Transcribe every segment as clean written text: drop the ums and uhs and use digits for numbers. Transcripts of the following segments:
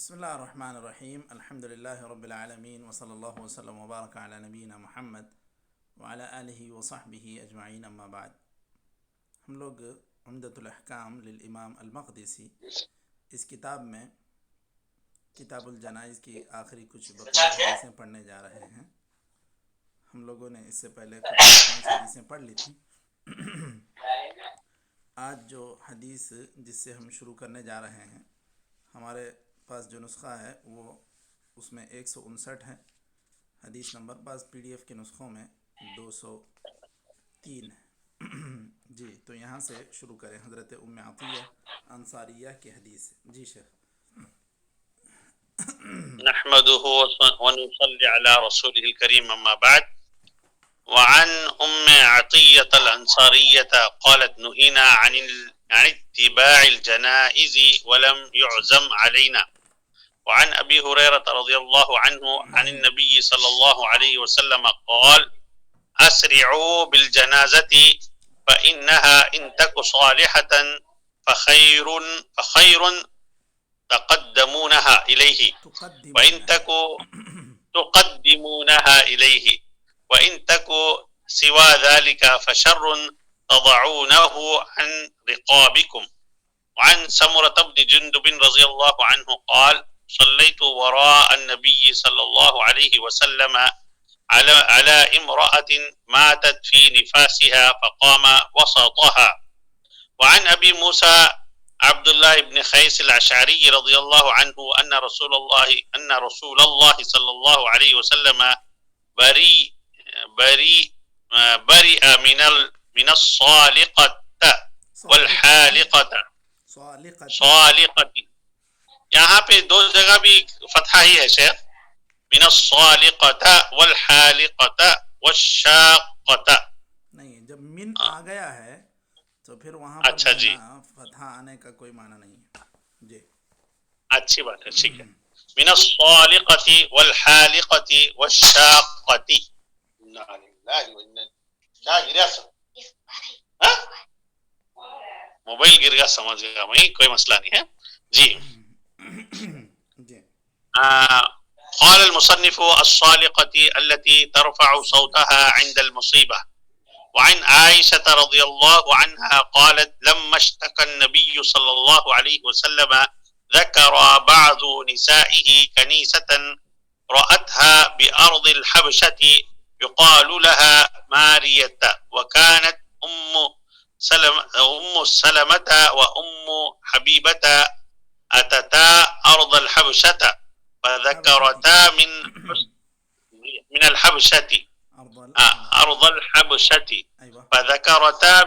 بسم اللہ الرحمن الرحیم الحمد للہ رب العالمین وصلی اللہ وسلم وبارک علی نبینا محمد وعلی آلہ وصحبہ اجمعین اما بعد. ہم لوگ عمدۃ الاحکام للامام المقدسی اس کتاب میں کتاب الجنائز کی آخری کچھ بقیہ حدیثیں پڑھنے جا رہے ہیں. ہم لوگوں نے اس سے پہلے کچھ 5 حدیثیں پڑھ لی تھیں. آج جو حدیث جس سے ہم شروع کرنے جا رہے ہیں، ہمارے پاس جو نسخہ ہے وہ اس میں 159 ہے. حدیث نمبر بعض پی ڈی ایف کے نسخوں میں 203 ہے. جی تو یہاں سے شروع کریں. حضرت ام عطیہ انصاریہ کی حدیث. جی شیخ. نحمده ونصلي على رسوله الكريم أما بعد. وعن أم عطية الأنصارية قالت نهينا عن اتباع الجنائز ولم يعزم علينا. وعن أبي هريرة رضي الله عنه عن النبي صلى الله عليه وسلم قال أسرعوا بالجنازة فإنها إن تك صالحة فخير تقدمونها إليه وإن تكو تقدمونها إليه وإن تكو سوى ذلك فشر تضعونه عن رقابكم. وعن سمرة بن جندب رضي الله عنه قال صليت وراء النبي صلى الله عليه وسلم على امرأة ماتت في نفاسها فقام وسطها. وعن أبي موسى عبد الله بن خيس الأشعري رضي الله عنه أن رسول الله صلى الله عليه وسلم برئ من الصالقة والحالقة. صالقة یہاں پہ 2 جگہ بھی فتحہ ہی ہے شیخ. من الصالقة والحالقة والشاقة. نہیں، جب من آ گیا ہے تو پھر وہاں پر اچھا جی فتح آنے کا کوئی معنی نہیں ہے. جی اچھی بات ہے، ٹھیک ہے. من الصالقة والحالقة والشاقة. موبائل گر گیا، سمجھ گیا میں، کوئی مسئلہ نہیں ہے. جی قال المصنف الصالقة التي ترفع صوتها عند المصيبة. وعن عائشة رضي الله عنها قالت لما اشتكى النبي صلى الله عليه وسلم ذكر بعض نسائه كنيسة رأتها بأرض الحبشة يقال لها مارية، وكانت أم سلمة وأم حبيبة أتتا أرض الحبشة فذكرتا من الحبشة أرض الحبشة فذكرتا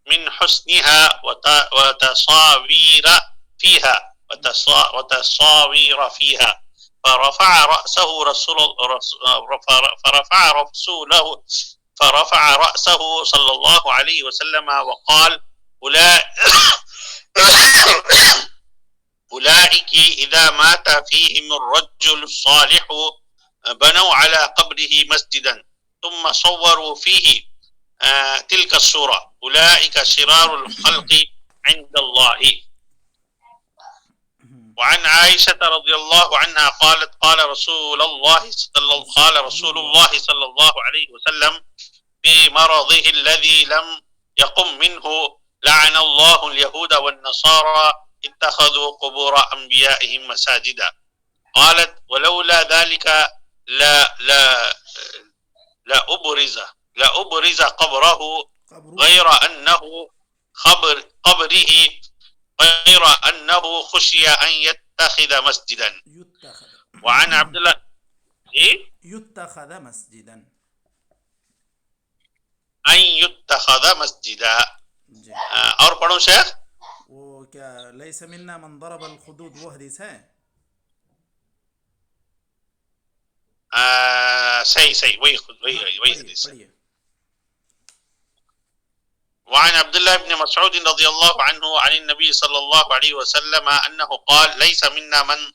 من حسنها وتصاوير فيها فرفع رأسه صلى الله عليه وسلم وقال أولئك إذا مات فيهم الرجل الصالح بنوا على قبره مسجدا ثم صوروا فيه تلك الصورة أولئك شرار الخلق عند الله. وعن عائشة رضي الله عنها قالت قال رسول الله صلى الله عليه وسلم في مرضه الذي لم يقم منه لعن الله اليهود والنصارى اتخذوا قبور أنبيائهم مساجدا. قالت ولولا ذلك لأبرز قبره غير أنه خشي أن يتخذ مسجدا. وعن عبد الله يتخذ مسجدا أن يتخذ مسجدا. اور پڑھو شیخ. وہ کیا لیس منا من ضرب الخدود وہ حدیث ہے؟ صحیح وہی حدیث ہے. وعن عبد الله بن مسعود رضي الله عنه عن النبي صلى الله عليه وسلم أنه قال ليس منا من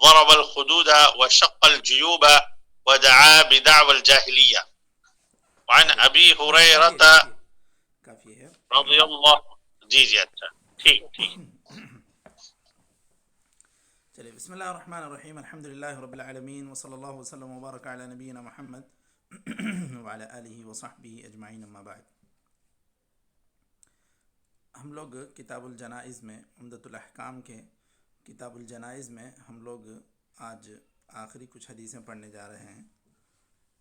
ضرب الخدود وشق الجيوب ودعا بدعوى الجاهلية. وعن أبي هريرة رضي الله. جی اچھا ٹھیک. چلیے بسم اللہ الرحمن الرحیم، الحمدللہ رب العالمین وصلی اللہ وسلم وبارک علی نبینا محمد وعلی آلہ وصحبہ اجمعین، اما بعد۔ ہم لوگ کتاب الجنائز میں، عمدۃ الاحکام کے کتاب الجنائز میں ہم لوگ آج آخری کچھ حدیثیں پڑھنے جا رہے ہیں۔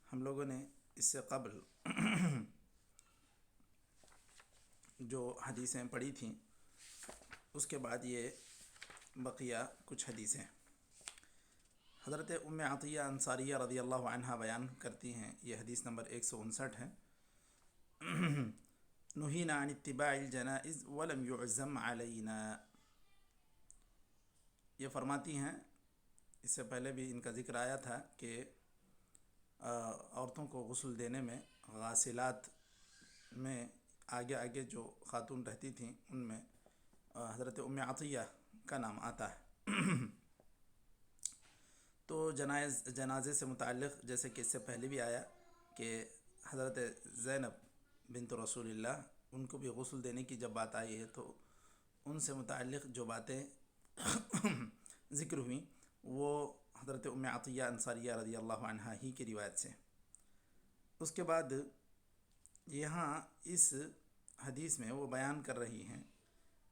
ہم لوگوں نے اس سے قبل جو حدیثیں پڑھی تھیں اس کے بعد یہ بقیہ کچھ حدیثیں حضرت ام عطیہ انصاریہ رضی اللہ عنہا بیان کرتی ہیں۔ یہ حدیث نمبر 159 ہے۔ نہینا عن اتباع الجنائز ولم يعزم علینا، یہ فرماتی ہیں، اس سے پہلے بھی ان کا ذکر آیا تھا کہ عورتوں کو غسل دینے میں غاسلات میں آگے آگے جو خاتون رہتی تھیں ان میں حضرت ام عطیہ کا نام آتا ہے۔ تو جنازے سے متعلق جیسے کہ اس سے پہلے بھی آیا کہ حضرت زینب بنت رسول اللہ، ان کو بھی غسل دینے کی جب بات آئی ہے تو ان سے متعلق جو باتیں ذکر ہوئیں وہ حضرت ام عطیہ انصاریہ رضی اللہ عنہا ہی کی روایت سے۔ اس کے بعد یہاں اس حدیث میں وہ بیان کر رہی ہیں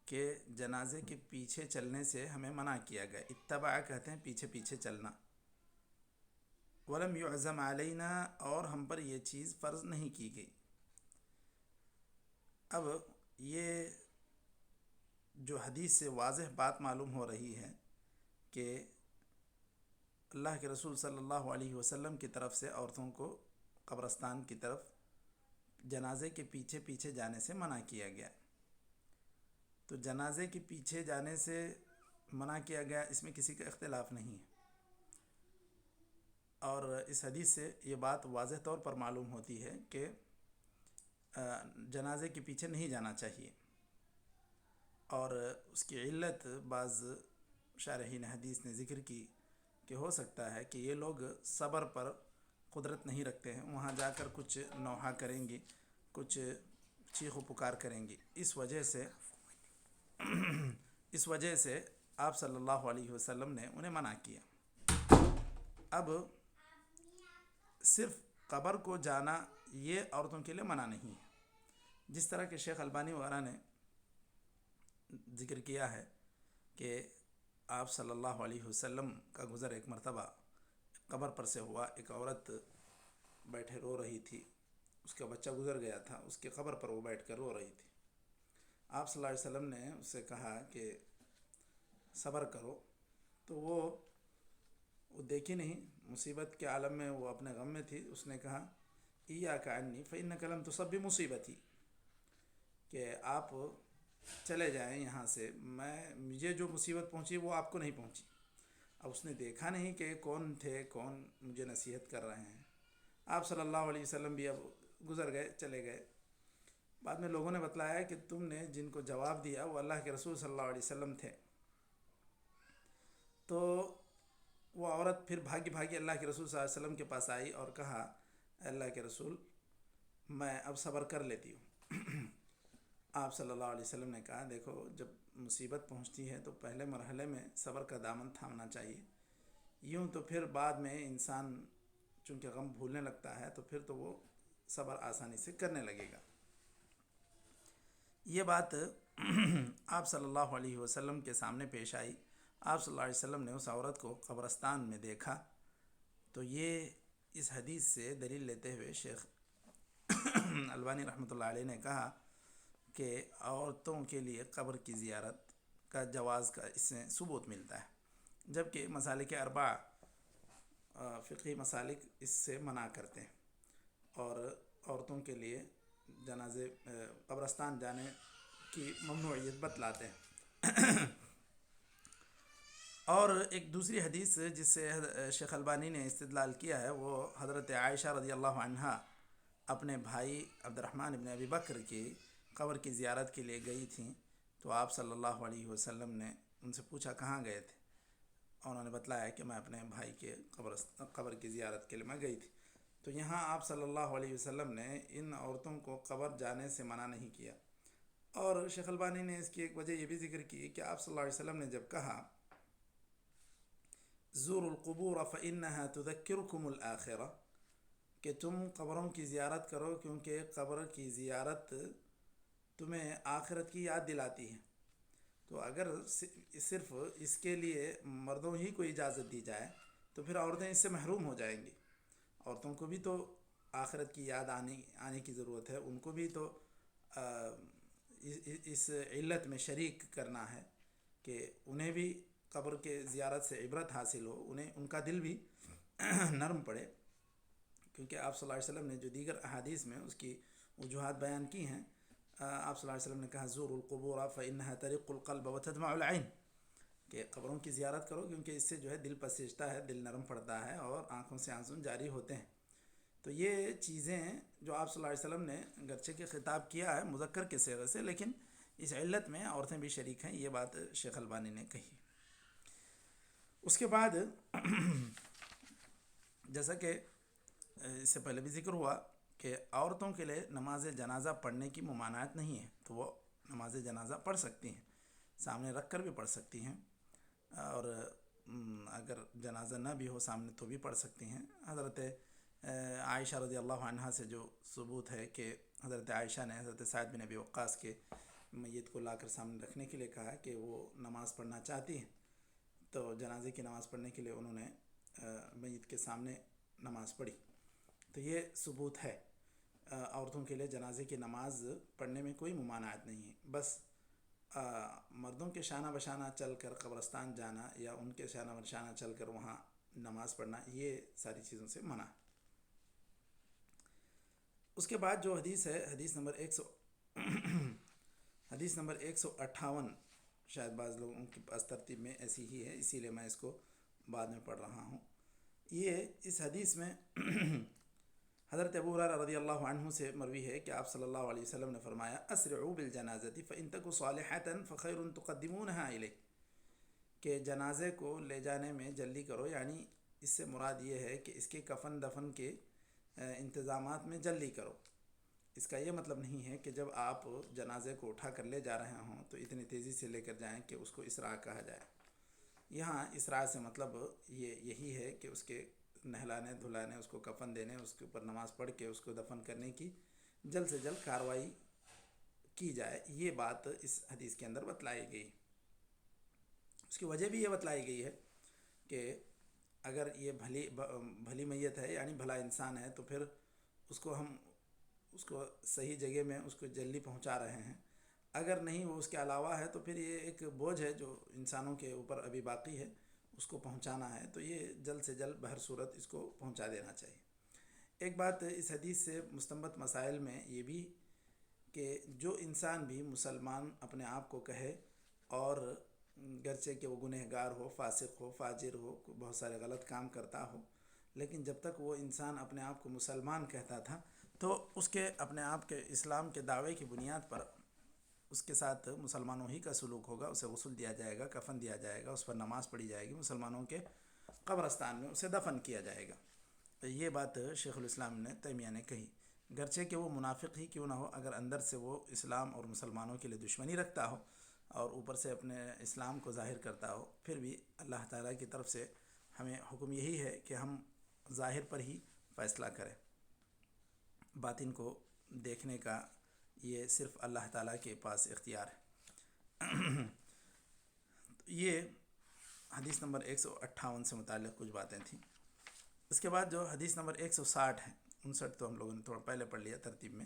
کہ جنازے کے پیچھے چلنے سے ہمیں منع کیا گیا۔ اتباع کہتے ہیں پیچھے پیچھے چلنا۔ ولم يعزم علینا، اور ہم پر یہ چیز فرض نہیں کی گئی۔ اب یہ جو حدیث سے واضح بات معلوم ہو رہی ہے کہ اللہ کے رسول صلی اللہ علیہ وسلم کی طرف سے عورتوں کو قبرستان کی طرف جنازے کے پیچھے پیچھے جانے سے منع کیا گیا۔ تو جنازے کے پیچھے جانے سے منع کیا گیا، اس میں کسی کا اختلاف نہیں ہے، اور اس حدیث سے یہ بات واضح طور پر معلوم ہوتی ہے کہ جنازے کے پیچھے نہیں جانا چاہیے۔ اور اس کی علت بعض شارحین حدیث نے ذکر کی کہ ہو سکتا ہے کہ یہ لوگ صبر پر قدرت نہیں رکھتے ہیں، وہاں جا کر کچھ نوحہ کریں گی، کچھ چیخ و پکار کریں گی، اس وجہ سے آپ صلی اللہ علیہ وسلم نے انہیں منع کیا۔ اب صرف قبر کو جانا یہ عورتوں کے لیے منع نہیں ہے، جس طرح کہ شیخ البانی وغیرہ نے ذکر کیا ہے کہ آپ صلی اللہ علیہ وسلم کا گزر ایک مرتبہ قبر پر سے ہوا، ایک عورت بیٹھے رو رہی تھی، اس کا بچہ گزر گیا تھا، اس کے قبر پر وہ بیٹھ کر رو رہی تھی۔ آپ صلی اللہ علیہ وسلم نے اس سے کہا کہ صبر کرو، تو وہ دیکھی نہیں، مصیبت کے عالم میں وہ اپنے غم میں تھی۔ اس نے کہا ایاک عنی فإنک لم تصب بمصیبتی، کہ آپ چلے جائیں یہاں سے، مجھے جو مصیبت پہنچی وہ آپ کو نہیں پہنچی۔ اب اس نے دیکھا نہیں کہ کون تھے، کون مجھے نصیحت کر رہے ہیں۔ آپ صلی اللہ علیہ وسلم بھی اب گزر گئے، چلے گئے۔ بعد میں لوگوں نے بتلایا کہ تم نے جن کو جواب دیا وہ اللہ کے رسول صلی اللہ علیہ وسلم تھے۔ تو وہ عورت پھر بھاگی بھاگی اللہ کے رسول صلی اللہ علیہ وسلم کے پاس آئی اور کہا اے اللہ کے رسول، میں اب صبر کر لیتی ہوں۔ آپ صلی اللہ علیہ وسلم نے کہا دیکھو، جب مصیبت پہنچتی ہے تو پہلے مرحلے میں صبر کا دامن تھامنا چاہیے، یوں تو پھر بعد میں انسان چونکہ غم بھولنے لگتا ہے تو پھر تو وہ صبر آسانی سے کرنے لگے گا۔ یہ بات آپ صلی اللہ علیہ وسلم کے سامنے پیش آئی۔ آپ صلی اللہ علیہ وسلم نے اس عورت کو قبرستان میں دیکھا، تو یہ اس حدیث سے دلیل لیتے ہوئے شیخ البانی رحمۃ اللہ علیہ نے کہا کہ عورتوں کے لیے قبر کی زیارت کا جواز کا اس سے ثبوت ملتا ہے، جبکہ مسالک اربع فقہی مسالک اس سے منع کرتے ہیں اور عورتوں کے لیے جنازے قبرستان جانے کی ممنوعیت بتلاتے ہیں۔ اور ایک دوسری حدیث جس سے شیخ البانی نے استدلال کیا ہے وہ حضرت عائشہ رضی اللہ عنہا اپنے بھائی عبد الرحمن بن ابی بکر کی قبر کی زیارت کے لیے گئی تھیں، تو آپ صلی اللہ علیہ وسلم نے ان سے پوچھا کہاں گئے تھے، اور انہوں نے بتلایا کہ میں اپنے بھائی کے قبر کی زیارت کے لیے میں گئی تھی۔ تو یہاں آپ صلی اللہ علیہ وسلم نے ان عورتوں کو قبر جانے سے منع نہیں کیا۔ اور شیخ البانی نے اس کی ایک وجہ یہ بھی ذکر کی کہ آپ صلی اللہ علیہ وسلم نے جب کہا زور القبور فإنها تذكركم الآخرہ، کہ تم قبروں کی زیارت کرو کیونکہ قبر کی زیارت تمہیں آخرت کی یاد دلاتی ہے۔ تو اگر صرف اس کے لیے مردوں ہی کو اجازت دی جائے تو پھر عورتیں اس سے محروم ہو جائیں گی۔ عورتوں کو بھی تو آخرت کی یاد آنے کی ضرورت ہے، ان کو بھی تو اس علت میں شریک کرنا ہے کہ انہیں بھی قبر کے زیارت سے عبرت حاصل ہو، انہیں ان کا دل بھی نرم پڑے، کیونکہ آپ صلی اللہ علیہ وسلم نے جو دیگر احادیث میں اس کی وجوہات بیان کی ہیں، آپ صلی اللہ علیہ وسلم نے کہا زور القبور فإنها ترق القلب وتدمع العین، کہ قبروں کی زیارت کرو کیونکہ اس سے جو ہے دل پسیجتا ہے، دل نرم پڑتا ہے اور آنکھوں سے آنسو جاری ہوتے ہیں۔ تو یہ چیزیں جو آپ صلی اللہ علیہ وسلم نے گرچہ کہ خطاب کیا ہے مذکر کے صیغے سے، لیکن اس علت میں عورتیں بھی شریک ہیں، یہ بات شیخ البانی نے کہی۔ اس کے بعد جیسا کہ اس سے پہلے بھی ذکر ہوا کہ عورتوں کے لیے نماز جنازہ پڑھنے کی ممانعت نہیں ہے، تو وہ نماز جنازہ پڑھ سکتی ہیں، سامنے رکھ کر بھی پڑھ سکتی ہیں، اور اگر جنازہ نہ بھی ہو سامنے تو بھی پڑھ سکتی ہیں۔ حضرت عائشہ رضی اللہ عنہا سے جو ثبوت ہے کہ حضرت عائشہ نے حضرت سعد بن ابی وقاص کے میت کو لا کر سامنے رکھنے کے لیے کہا کہ وہ نماز پڑھنا چاہتی ہیں، تو جنازے کی نماز پڑھنے کے لیے انہوں نے میت کے سامنے نماز پڑھی، تو یہ ثبوت ہے۔ عورتوں کے لیے جنازے کی نماز پڑھنے میں کوئی ممانعت نہیں ہے، بس مردوں کے شانہ بشانہ چل کر قبرستان جانا یا ان کے شانہ بشانہ چل کر وہاں نماز پڑھنا، یہ ساری چیزوں سے منع ہے۔ اس کے بعد جو حدیث ہے، حدیث نمبر 158، شاید بعض لوگوں کے پاس ترتیب میں ایسی ہی ہے، اسی لیے میں اس کو بعد میں پڑھ رہا ہوں۔ یہ اس حدیث میں حضرت ابو ہریرہ رضی اللہ عنہ سے مروی ہے کہ آپ صلی اللہ علیہ وسلم نے فرمایا اسرعوا بالجنازۃ فإن تک صالحۃ فخیر تقدمونها الیہ، کہ جنازے کو لے جانے میں جلدی کرو، یعنی اس سے مراد یہ ہے کہ اس کے کفن دفن کے انتظامات میں جلدی کرو۔ اس کا یہ مطلب نہیں ہے کہ جب آپ جنازے کو اٹھا کر لے جا رہے ہوں تو اتنی تیزی سے لے کر جائیں کہ اس کو اسراء کہا جائے۔ یہاں اسراء سے مطلب یہی ہے کہ اس کے نہلانے دھلانے، اس کو کفن دینے، اس کے اوپر نماز پڑھ کے اس کو دفن کرنے کی جلد سے جلد کارروائی کی جائے، یہ بات اس حدیث کے اندر بتلائی گئی۔ اس کی وجہ بھی یہ بتلائی گئی ہے کہ اگر یہ بھلی میت ہے، یعنی بھلا انسان ہے، تو پھر ہم اس کو صحیح جگہ میں اس کو جلدی پہنچا رہے ہیں۔ اگر نہیں وہ اس کے علاوہ ہے تو پھر یہ ایک بوجھ ہے جو انسانوں کے اوپر ابھی باقی ہے، اس کو پہنچانا ہے، تو یہ جلد سے جلد بہر صورت اس کو پہنچا دینا چاہیے۔ ایک بات اس حدیث سے مستنبط مسائل میں یہ بھی کہ جو انسان بھی مسلمان اپنے آپ کو کہے، اور گرچہ کہ وہ گنہگار ہو، فاسق ہو، فاجر ہو، بہت سارے غلط کام کرتا ہو، لیکن جب تک وہ انسان اپنے آپ کو مسلمان کہتا تھا تو اس کے اپنے آپ کے اسلام کے دعوے کی بنیاد پر اس کے ساتھ مسلمانوں ہی کا سلوک ہوگا، اسے غسل دیا جائے گا، کفن دیا جائے گا، اس پر نماز پڑھی جائے گی، مسلمانوں کے قبرستان میں اسے دفن کیا جائے گا۔ یہ بات شیخ الاسلام نے تیمیہ نے کہی، گرچہ کہ وہ منافق ہی کیوں نہ ہو، اگر اندر سے وہ اسلام اور مسلمانوں کے لیے دشمنی رکھتا ہو اور اوپر سے اپنے اسلام کو ظاہر کرتا ہو، پھر بھی اللہ تعالیٰ کی طرف سے ہمیں حکم یہی ہے کہ ہم ظاہر پر ہی فیصلہ کریں، باطن کو دیکھنے کا یہ صرف اللہ تعالیٰ کے پاس اختیار ہے۔ یہ حدیث نمبر 158 سے متعلق کچھ باتیں تھیں۔ اس کے بعد جو حدیث نمبر 160 ہے، 59 تو ہم لوگوں نے تھوڑا پہلے پڑھ لیا ترتیب میں۔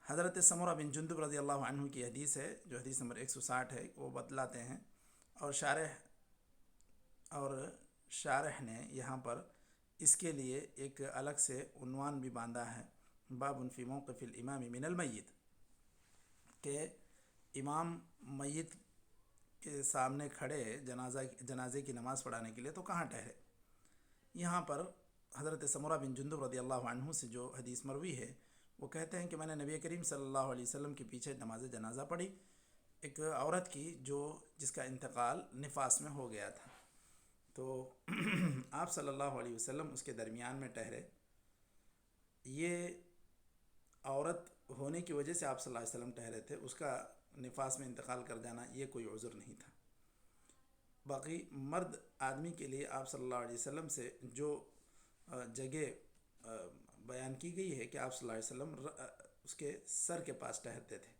حضرت سمرہ بن جندب رضی اللہ عنہ کی حدیث ہے جو حدیث نمبر 160 ہے، وہ بتلاتے ہیں، اور شارح نے یہاں پر اس کے لیے ایک الگ سے عنوان بھی باندھا ہے، باب فی موقف الامام من المیت، کہ امام میت کے سامنے کھڑے جنازے کی نماز پڑھانے کے لیے تو کہاں ٹھہرے۔ یہاں پر حضرت سمرہ بن جندب رضی اللہ عنہ سے جو حدیث مروی ہے، وہ کہتے ہیں کہ میں نے نبی کریم صلی اللہ علیہ وسلم کے پیچھے نماز جنازہ پڑھی، ایک عورت کی جس کا انتقال نفاس میں ہو گیا تھا، تو آپ صلی اللہ علیہ وسلم اس کے درمیان میں ٹھہرے۔ یہ عورت ہونے کی وجہ سے آپ صلی اللہ علیہ وسلم ٹھہرے تھے، اس کا نفاس میں انتقال کر جانا یہ کوئی عذر نہیں تھا۔ باقی مرد آدمی کے لیے آپ صلی اللہ علیہ وسلم سے جو جگہ بیان کی گئی ہے کہ آپ صلی اللہ علیہ وسلم اس کے سر کے پاس ٹہرتے تھے،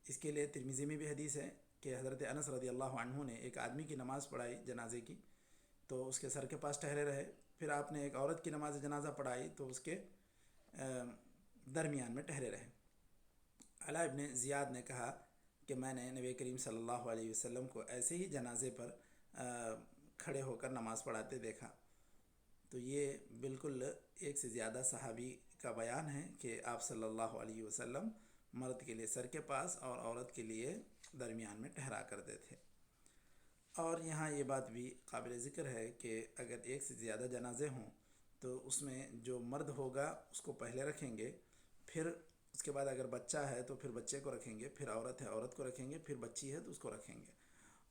اس کے لیے ترمذی میں بھی حدیث ہے کہ حضرت انس رضی اللہ عنہ نے ایک آدمی کی نماز پڑھائی جنازے کی تو اس کے سر کے پاس ٹہرے رہے، پھر آپ نے ایک عورت کی نماز جنازہ پڑھائی تو اس کے درمیان میں ٹہرے رہے۔ علاء ابن زیاد نے کہا کہ میں نے نبی کریم صلی اللہ علیہ وسلم کو ایسے ہی جنازے پر کھڑے ہو کر نماز پڑھاتے دیکھا۔ تو یہ بالکل ایک سے زیادہ صحابی کا بیان ہے کہ آپ صلی اللہ علیہ وسلم مرد کے لیے سر کے پاس اور عورت کے لیے درمیان میں ٹھہرا کرتے تھے۔ اور یہاں یہ بات بھی قابل ذکر ہے کہ اگر ایک سے زیادہ جنازے ہوں تو اس میں جو مرد ہوگا اس کو پہلے رکھیں گے، پھر اس کے بعد اگر بچہ ہے تو پھر بچے کو رکھیں گے، پھر عورت ہے عورت کو رکھیں گے، پھر بچی ہے تو اس کو رکھیں گے۔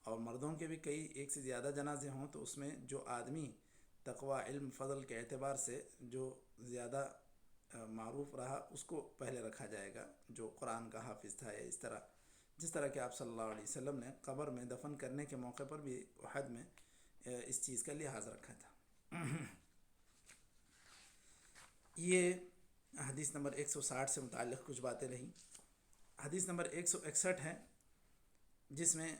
اور مردوں کے بھی کئی ایک سے زیادہ جنازے ہوں تو اس میں جو آدمی تقوی، علم، فضل کے اعتبار سے جو زیادہ معروف رہا اس کو پہلے رکھا جائے گا، جو قرآن کا حافظ تھا، یا اس طرح جس طرح کہ آپ صلی اللہ علیہ وسلم نے قبر میں دفن کرنے کے موقع پر بھی احد میں اس چیز کا لحاظ رکھا تھا۔ یہ حدیث نمبر 160 سے متعلق کچھ باتیں رہیں۔ حدیث نمبر 161 ہے جس میں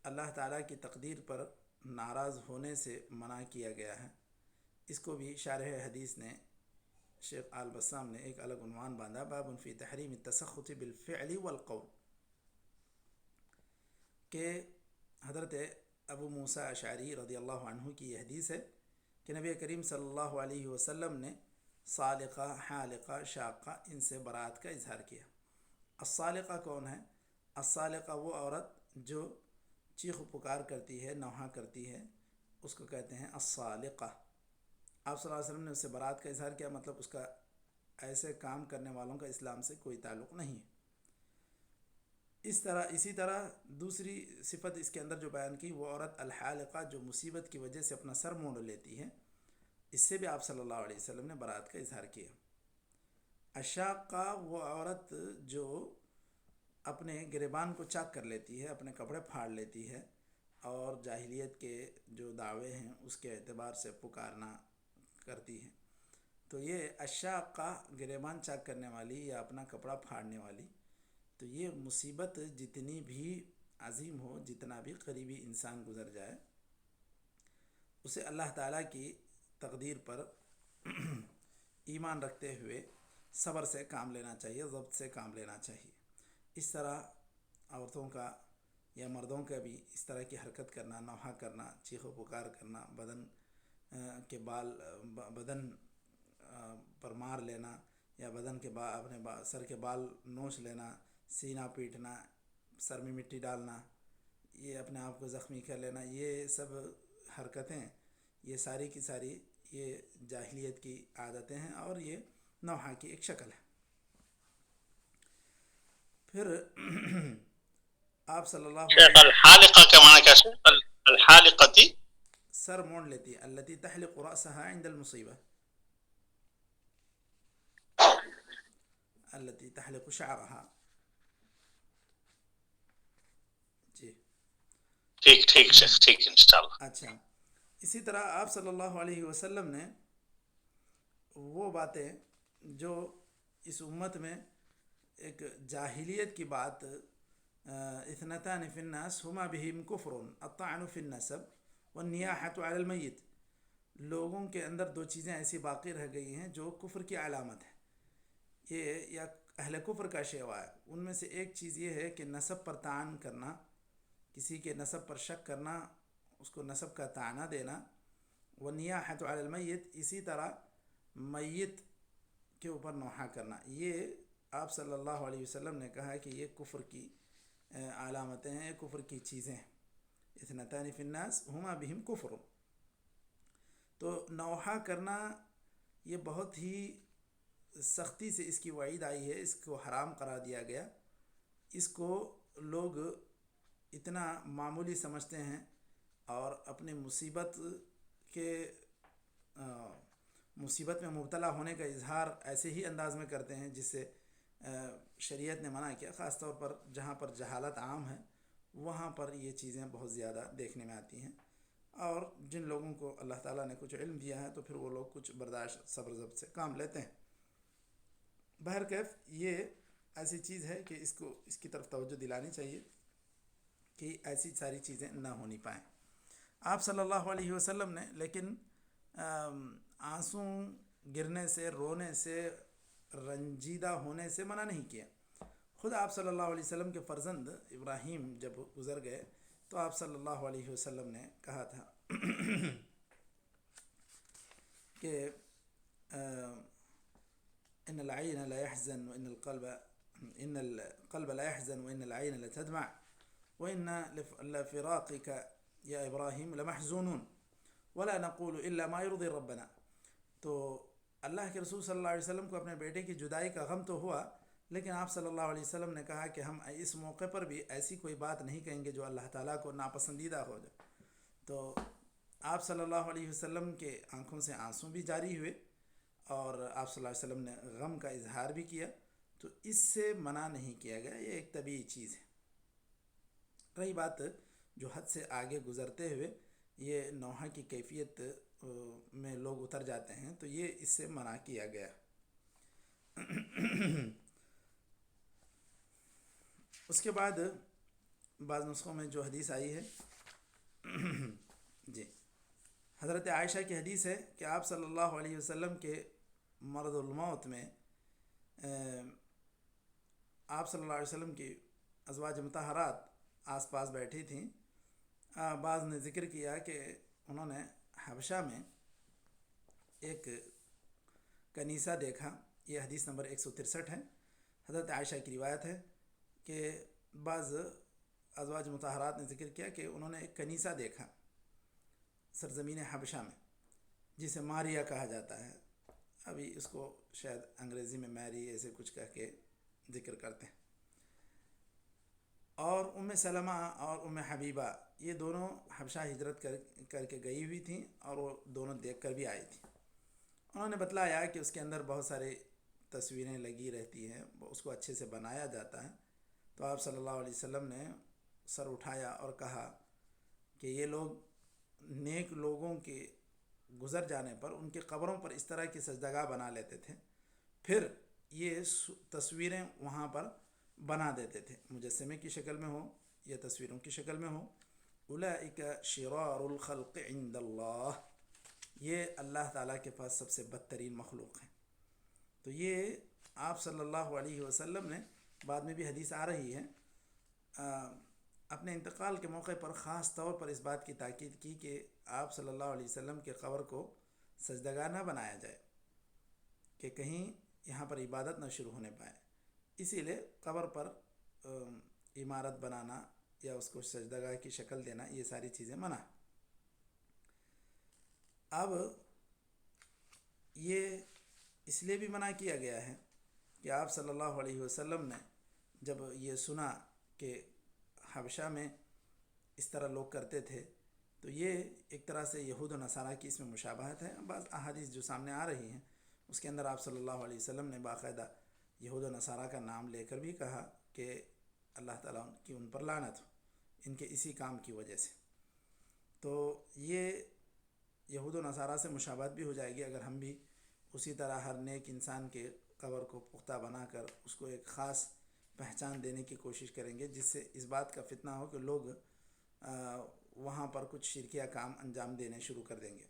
اللہ تعالیٰ کی تقدیر پر ناراض ہونے سے منع کیا گیا ہے۔ اس کو بھی شارح حدیث نے شیخ آل بسام نے ایک الگ عنوان باندھا، باب فی تحریم التسخط بالفعل والقول، کہ حضرت ابو موسیٰ اشعری رضی اللہ عنہ کی یہ حدیث ہے کہ نبی کریم صلی اللہ علیہ وسلم نے صالقہ، حالقہ، شاقہ ان سے برات کا اظہار کیا۔ الصالقہ کون ہے؟ الصالقہ وہ عورت جو چیخ و پکار کرتی ہے، نوحہ کرتی ہے، اس کو کہتے ہیں الصالقہ۔ آپ صلی اللہ علیہ وسلم نے اس سے برات کا اظہار کیا، مطلب اس کا ایسے کام کرنے والوں کا اسلام سے کوئی تعلق نہیں ہے۔ اسی طرح دوسری صفت اس کے اندر جو بیان کی وہ عورت الحالقہ جو مصیبت کی وجہ سے اپنا سر مونڈ لیتی ہے، اس سے بھی آپ صلی اللہ علیہ وسلم نے برات کا اظہار کیا۔ الشاقہ وہ عورت جو اپنے گریبان کو چاک کر لیتی ہے، اپنے کپڑے پھاڑ لیتی ہے اور جاہلیت کے جو دعوے ہیں اس کے اعتبار سے پکارنا کرتی ہے، تو یہ الشاقہ گریبان چاک کرنے والی یا اپنا کپڑا پھاڑنے والی، تو یہ مصیبت جتنی بھی عظیم ہو، جتنا بھی قریبی انسان گزر جائے، اسے اللہ تعالیٰ کی تقدیر پر ایمان رکھتے ہوئے صبر سے کام لینا چاہیے، ضبط سے کام لینا چاہیے۔ اس طرح عورتوں کا یا مردوں کا بھی اس طرح کی حرکت کرنا، نوحہ کرنا، چیخ و پکار کرنا، بدن پر مار لینا یا بدن کے اپنے سر کے بال نوچ لینا، سینہ پیٹنا، سر میں مٹی ڈالنا، یہ اپنے آپ کو زخمی کر لینا، یہ سب حرکتیں، یہ ساری کی ساری یہ جاہلیت کی عادتیں ہیں اور یہ نوحہ کی ایک شکل ہے۔ پھر آپ صلی اللہ علیہ شیخ الحالقہ کا معنی کیا ہے؟ الحالقتی سر مونڈ لیتی ہے، التي تحلق رأسها عند المصیبہ، التي تحلق شعرها۔ جی ٹھیک شیخ، ٹھیک انشاءاللہ۔ اچھا، اسی طرح آپ صلی اللہ علیہ وسلم نے وہ باتیں جو اس امت میں ایک جاہلیت کی بات، اثنتان فی الناس ہما بہم کفر الطعن فی النسب والنیاحۃ علی المیت، لوگوں کے اندر دو چیزیں ایسی باقی رہ گئی ہیں جو کفر کی علامت ہے، یہ یا اہل کفر کا شیوا ہے۔ ان میں سے ایک چیز یہ ہے کہ نسب پر طعن کرنا، کسی کے نسب پر شک کرنا، اس کو نسب کا طعنہ دینا، والنیاحۃ علی المیت، اسی طرح میت کے اوپر نوحہ کرنا۔ یہ آپ صلی اللہ علیہ وسلم نے کہا کہ یہ کفر کی علامتیں ہیں، کفر کی چیزیں ہیں۔ اثنتان فی الناس ہما بہم کفر، تو نوحہ کرنا یہ بہت ہی سختی سے اس کی وعید آئی ہے، اس کو حرام قرار دیا گیا۔ اس کو لوگ اتنا معمولی سمجھتے ہیں اور اپنی مصیبت میں مبتلا ہونے کا اظہار ایسے ہی انداز میں کرتے ہیں جس سے شریعت نے منع کیا، خاص طور پر جہاں پر جہالت عام ہے وہاں پر یہ چیزیں بہت زیادہ دیکھنے میں آتی ہیں. اور جن لوگوں کو اللہ تعالیٰ نے کچھ علم دیا ہے تو پھر وہ لوگ کچھ برداشت صبر ضبط سے کام لیتے ہیں. بہرکیف یہ ایسی چیز ہے کہ اس کی طرف توجہ دلانی چاہیے کہ ایسی ساری چیزیں نہ ہونی پائیں. آپ صلی اللہ علیہ وسلم نے لیکن آنسو گرنے سے، رونے سے، رنجیدہ ہونے سے منع نہیں کیا. خود آپ صلی اللہ علیہ وسلم کے فرزند ابراہیم جب گزر گئے تو آپ صلی اللہ علیہ وسلم نے کہا تھا کہ ان العین لا يحزن وان القلب لا يحزن وان العین لتدمع وان لفراقك یا ابراہیم لمحزونون ولا نقول الا ما يرضي ربنا. تو اللہ کے رسول صلی اللہ علیہ وسلم کو اپنے بیٹے کی جدائی کا غم تو ہوا، لیکن آپ صلی اللہ علیہ وسلم نے کہا کہ ہم اس موقع پر بھی ایسی کوئی بات نہیں کہیں گے جو اللہ تعالیٰ کو ناپسندیدہ ہو جائے. تو آپ صلی اللہ علیہ وسلم کے آنکھوں سے آنسو بھی جاری ہوئے اور آپ صلی اللہ علیہ وسلم نے غم کا اظہار بھی کیا. تو اس سے منع نہیں کیا گیا، یہ ایک طبیعی چیز ہے. رہی بات جو حد سے آگے گزرتے ہوئے یہ نوحہ کی کیفیت میں لوگ اتر جاتے ہیں تو یہ اس سے منع کیا گیا. اس کے بعد بعض نسخوں میں جو حدیث آئی ہے جی حضرت عائشہ کی حدیث ہے کہ آپ صلی اللہ علیہ وسلم کے مرض الموت میں آپ صلی اللہ علیہ وسلم کی ازواج مطہرات آس پاس بیٹھی تھیں. بعض نے ذکر کیا کہ انہوں نے حبشہ میں ایک کنیسہ دیکھا. یہ حدیث نمبر 163 ہے. حضرت عائشہ کی روایت ہے کہ بعض ازواج مطہرات نے ذکر کیا کہ انہوں نے ایک کنیسہ دیکھا سرزمین حبشہ میں جسے ماریا کہا جاتا ہے. ابھی اس کو شاید انگریزی میں میری ایسے کچھ کہہ کے ذکر کرتے ہیں. اور ام سلمہ اور ام حبیبہ یہ دونوں حبشہ ہجرت کر کے گئی ہوئی تھیں اور وہ دونوں دیکھ کر بھی آئی تھیں. انہوں نے بتلایا کہ اس کے اندر بہت سارے تصویریں لگی رہتی ہیں، اس کو اچھے سے بنایا جاتا ہے. تو آپ صلی اللہ علیہ وسلم نے سر اٹھایا اور کہا کہ یہ لوگ نیک لوگوں کے گزر جانے پر ان کے قبروں پر اس طرح کی سجدگاہ بنا لیتے تھے، پھر یہ تصویریں وہاں پر بنا دیتے تھے، مجسمے کی شکل میں ہو یا تصویروں کی شکل میں ہو. اولئک شرار الخلق عند اللہ، یہ اللہ تعالیٰ کے پاس سب سے بدترین مخلوق ہیں. تو یہ آپ صلی اللہ علیہ وسلم نے بعد میں بھی حدیث آ رہی ہے اپنے انتقال کے موقع پر خاص طور پر اس بات کی تاکید کی کہ آپ صلی اللہ علیہ وسلم کے قبر کو سجدگاہ نہ بنایا جائے کہ کہیں یہاں پر عبادت نہ شروع ہونے پائے. اسی لیے قبر پر عمارت بنانا یا اس کو سجدگاہ کی شکل دینا یہ ساری چیزیں منع. اب یہ اس لیے بھی منع کیا گیا ہے کہ آپ صلی اللہ علیہ وسلم نے جب یہ سنا کہ حبشہ میں اس طرح لوگ کرتے تھے تو یہ ایک طرح سے یہود و نصارہ کی اس میں مشابہت ہے. بعض احادیث جو سامنے آ رہی ہیں اس کے اندر آپ صلی اللہ علیہ وسلم نے باقاعدہ یہود و نصارہ کا نام لے کر بھی کہا کہ اللہ تعالیٰ کی ان پر لعنت ہو ان کے اسی کام کی وجہ سے. تو یہ یہود و نصارہ سے مشابہت بھی ہو جائے گی اگر ہم بھی اسی طرح ہر نیک انسان کے قبر کو پختہ بنا کر اس کو ایک خاص پہچان دینے کی کوشش کریں گے جس سے اس بات کا فتنہ ہو کہ لوگ وہاں پر کچھ شرکیہ کام انجام دینے شروع کر دیں گے.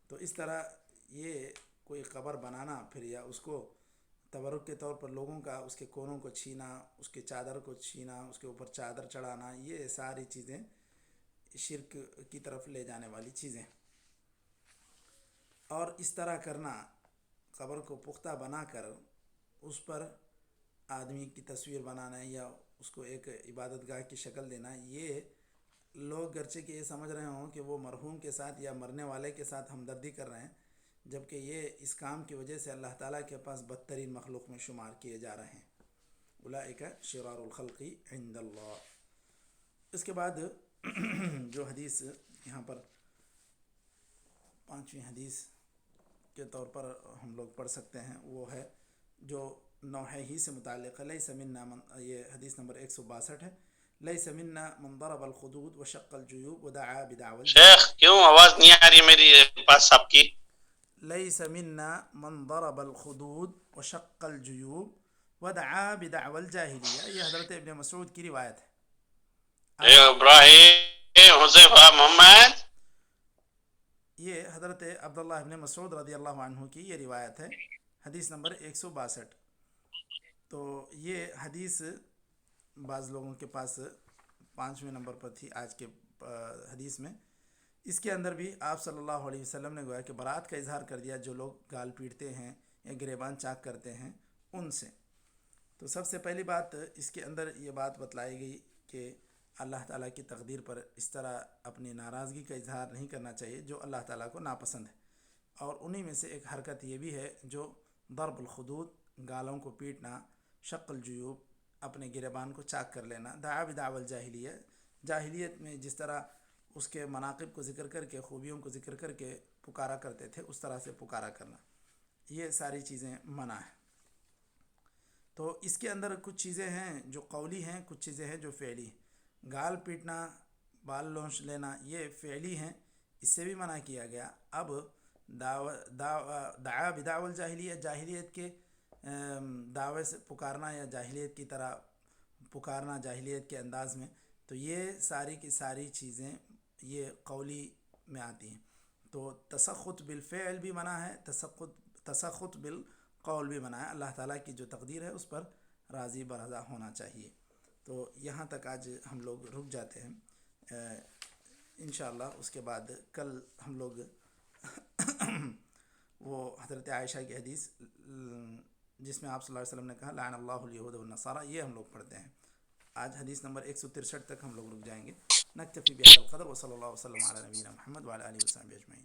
تو اس طرح یہ کوئی قبر بنانا پھر یا اس کو تبرک کے طور پر لوگوں کا اس کے کونوں کو چھینا، اس کے چادر کو چھینا، اس کے اوپر چادر چڑھانا، یہ ساری چیزیں شرک کی طرف لے جانے والی چیزیں. اور اس طرح کرنا قبر کو پختہ بنا کر اس پر آدمی کی تصویر بنانا یا اس کو ایک عبادت گاہ کی شکل دینا، یہ لوگ گرچہ کہ یہ سمجھ رہے ہوں کہ وہ مرحوم کے ساتھ یا مرنے والے کے ساتھ ہمدردی کر رہے ہیں، جبکہ یہ اس کام کی وجہ سے اللہ تعالیٰ کے پاس بدترین مخلوق میں شمار کیے جا رہے ہیں. اولئک شرار الخلق عند اللہ. اس کے بعد جو حدیث یہاں پر 5ویں حدیث کے طور پر ہم لوگ پڑھ سکتے ہیں وہ ہے جو نوحہ ہی سے متعلق ہے. لیس منا من، یہ حدیث نمبر 162 ہے. لیس منا من ضرب الخدود وشق الجیوب ودعا بدعوى الجاہلیہ. شیخ کیوں آواز نہیں آ رہی میری پاس آپ کی؟ لیس منا من ضرب الخدود وشق الجیوب ودعا بدعوى الجاہلیہ. یہ حضرت ابن مسعود کی روایت ہے. ابراہیم حذیفہ محمد، یہ حضرت عبداللہ ابن مسعود رضی اللہ عنہ کی یہ روایت ہے، حدیث نمبر 162. تو یہ حدیث بعض لوگوں کے پاس 5ویں نمبر پر تھی آج کے حدیث میں. اس کے اندر بھی آپ صلی اللہ علیہ وسلم نے گویا کہ برات کا اظہار کر دیا جو لوگ گال پیٹتے ہیں یا گریبان چاک کرتے ہیں ان سے. تو سب سے پہلی بات اس کے اندر یہ بات بتلائی گئی کہ اللہ تعالیٰ کی تقدیر پر اس طرح اپنی ناراضگی کا اظہار نہیں کرنا چاہیے جو اللہ تعالیٰ کو ناپسند ہے. اور انہی میں سے ایک حرکت یہ بھی ہے جو ضرب الخدود، گالوں کو پیٹنا، شق الجیوب، اپنے گریبان کو چاک کر لینا، دعا بدعوى الجاہلیہ، جاہلیت میں جس طرح اس کے مناقب کو ذکر کر کے، خوبیوں کو ذکر کر کے پکارا کرتے تھے اس طرح سے پکارا کرنا، یہ ساری چیزیں منع ہیں. تو اس کے اندر کچھ چیزیں ہیں جو قولی ہیں، کچھ چیزیں ہیں جو فعلی ہیں. گال پیٹنا، بال لونچ لینا یہ فعلی ہیں، اس سے بھی منع کیا گیا. اب دعا بدعوى الجاہلیہ، جاہلیت کے دعوے سے پکارنا یا جاہلیت کی طرح پکارنا جاہلیت کے انداز میں، تو یہ ساری کی ساری چیزیں یہ قولی میں آتی ہیں. تو تسخط بالفعل بھی منع ہے، تسخط بالقول بھی منع ہے. اللہ تعالیٰ کی جو تقدیر ہے اس پر راضی برضا ہونا چاہیے. تو یہاں تک آج ہم لوگ رک جاتے ہیں. انشاءاللہ اس کے بعد کل ہم لوگ وہ حضرت عائشہ کی حدیث جس میں آپ صلی اللہ علیہ وسلم نے کہا لعن اللہ الیہود والنصارى، یہ ہم لوگ پڑھتے ہیں. آج حدیث نمبر 163 تک ہم لوگ رک جائیں گے. نکتفی بہذا القدر وصلی اللہ وسلم علی نبینا محمد وعلی آلہ وصحبہ اجمعین.